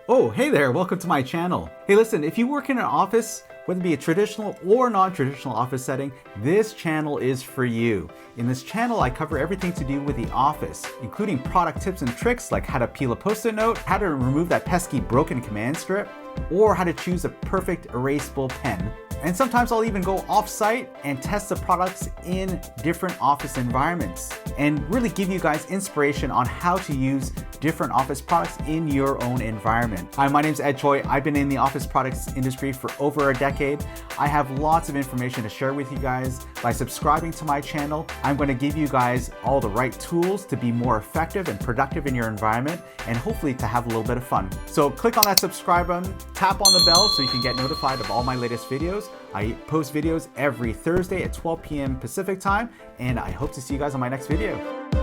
Oh, hey there, welcome to my channel. Hey listen, if you work in an office, whether it be a traditional or non-traditional office setting, this channel is for you. In this channel, I cover everything to do with the office, including product tips and tricks like how to peel a Post-it note, how to remove that pesky broken command strip, or how to choose a perfect erasable pen. And sometimes I'll even go off-site and test the products in different office environments and really give you guys inspiration on how to use different office products in your own environment. Hi, my name is Tchoi. I've been in the office products industry for over a decade. I have lots of information to share with you guys. By subscribing to my channel, I'm going to give you guys all the right tools to be more effective and productive in your environment and hopefully to have a little bit of fun. So click on that subscribe button, tap on the bell so you can get notified of all my latest videos. I post videos every Thursday at 12 p.m. Pacific time, and I hope to see you guys on my next video.